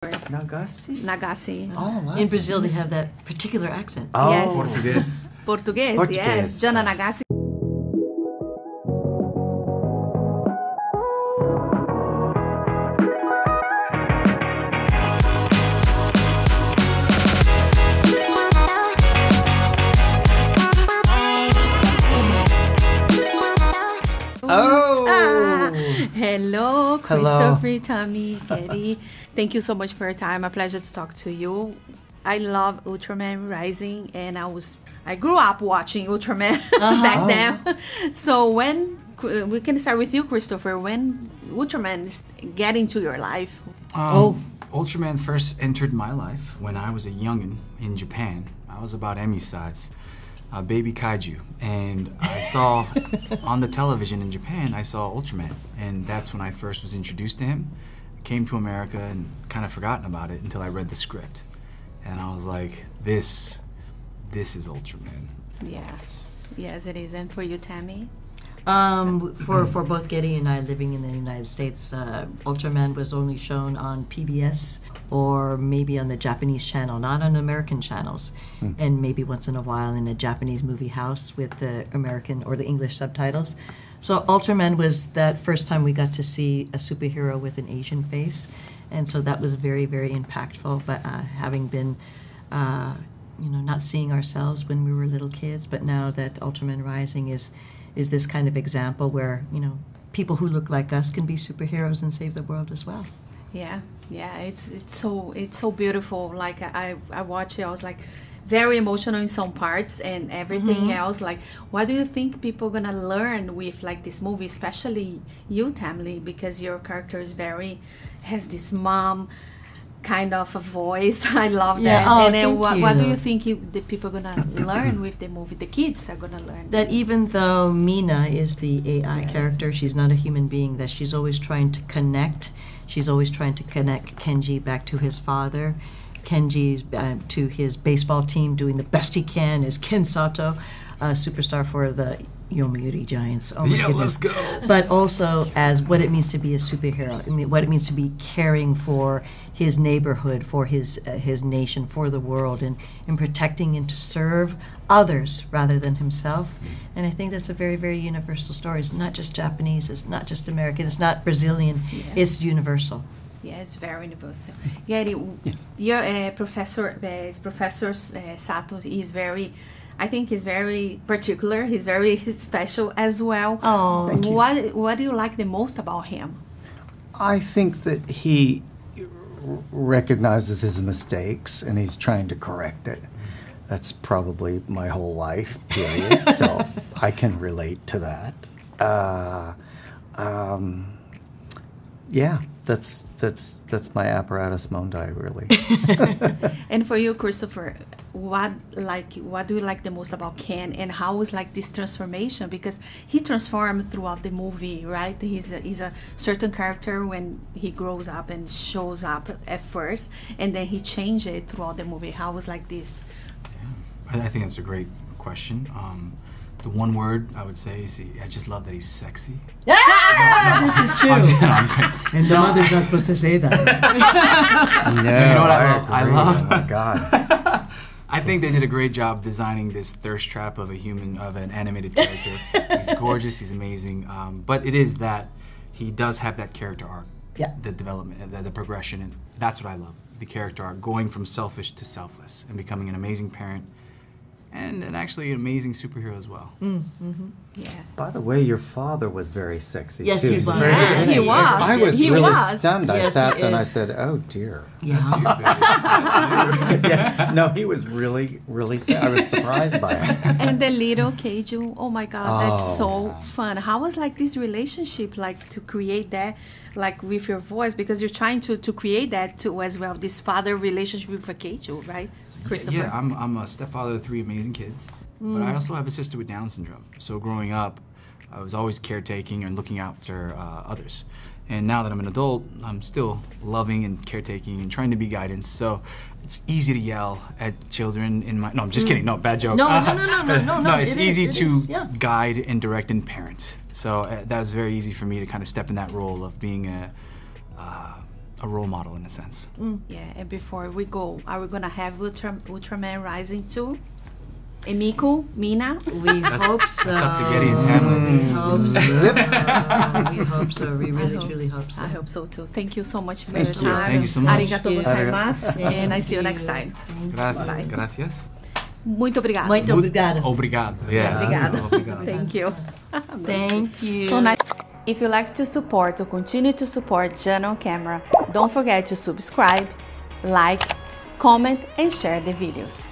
Nagase? Nagase. Oh, wow. In Brazil, they have that particular accent. Oh, Yes. Portuguese. Portuguese, yes. Jana N Nagase. Hello, Christopher, Tommy, Gedde. Thank you so much for your time. A pleasure to talk to you. I love Ultraman Rising, and I grew up watching Ultraman back then. So when we can start with you, Christopher, when Ultraman is getting to your life? Ultraman first entered my life when I was a youngin' in Japan. I was about Emmy size. A baby kaiju, and I saw on the television in Japan, I saw Ultraman, and that's when I first was introduced to him. I came to America and kind of forgotten about it until I read the script, and I was like, this is Ultraman. Yeah, yes it is. And for you, Tammy? For both Gedde and I living in the United States, Ultraman was only shown on PBS or maybe on the Japanese channel, not on American channels, and maybe once in a while in a Japanese movie house with the American or the English subtitles. So Ultraman was that first time we got to see a superhero with an Asian face, and so that was very, very impactful. But having been, not seeing ourselves when we were little kids, but now that Ultraman Rising is this kind of example where, people who look like us can be superheroes and save the world as well. Yeah, it's so beautiful. Like I watched it, I was like very emotional in some parts, and everything else. Like, what do you think people are gonna learn with like this movie, especially you, Tamlyn, because your character is has this mom kind of a voice. I love that. And then what do you think the people are gonna learn with the movie? The kids are gonna learn that even though Mina is the AI character, she's not a human being. That she's always trying to connect. She's always trying to connect Kenji back to his father, Kenji's to his baseball team, doing the best he can as Ken Sato, superstar for the Yomiuri Giants. Oh my goodness. Let's go. But also as what it means to be a superhero. I mean, what it means to be caring for his neighborhood, for his nation, for the world, and protecting and to serve others rather than himself. And I think that's a very, very universal story. It's not just Japanese, it's not just American, it's not Brazilian, it's universal. Yeah, it's very universal. Gedde, your Professor Sato is very, I think he's very particular. He's very special as well. Oh, thank you. What do you like the most about him? I think that he recognizes his mistakes and he's trying to correct it. That's probably my whole life, period. So I can relate to that. Yeah, that's my apparatus mundi, really. And for you, Christopher, what do you like the most about Ken, and how is like this transformation? Because he transformed throughout the movie, right? He's a certain character when he grows up and shows up at first, and then he changed it throughout the movie. How was like this? I think that's a great question. The one word I would say is I just love that he's sexy. This is true. And the mother's not supposed to say that. No, You know what I love? Oh my God. I think they did a great job designing this thirst trap of an animated character. He's gorgeous, he's amazing, but it is that he does have that character arc, the development, the progression, and that's what I love. The character arc, going from selfish to selfless, and becoming an amazing parent, and actually an amazing superhero as well. Yeah. By the way, your father was very sexy Yes, too. he was. Yeah, he was. I was He really was. stunned. Yes, I sat he there and I is. said, "Oh dear." Yeah. That's you, baby. That's you. Yeah. No, he was really, really. I was surprised by it. And the little kaiju, oh my God, that's so yeah. fun. How was like this relationship, like to create that, like with your voice, because you're trying to create that too as well, this father relationship with a kaiju, right, Christopher? Yeah, I'm a stepfather of 3 amazing kids, but I also have a sister with Down syndrome. So growing up, I was always caretaking and looking after others. And now that I'm an adult, I'm still loving and caretaking and trying to be guidance. So it's easy to yell at children in my... No, I'm just kidding. No, bad joke. No, no, it's it easy is, to guide and direct and parent. So that was very easy for me to kind of step in that role of being a a role model in a sense. Yeah, and before we go, are we gonna have Ultraman Rising 2? Emiko, Mina? We hope so. That's up to Gedde and Tamlyn. We hope so. We hope so. We really, truly hope so. I hope so too. Thank you so much for your time. Thank you so much. Arigatou gozaimasu. And I see you next time. Gracias. Gracias. Muito obrigada. Muito obrigada. Obrigado. Yeah. Obrigada. Obrigado. Thank you. Thank you. So nice. If you like to support or continue to support Jana on Camera, don't forget to subscribe, like, comment, and share the videos.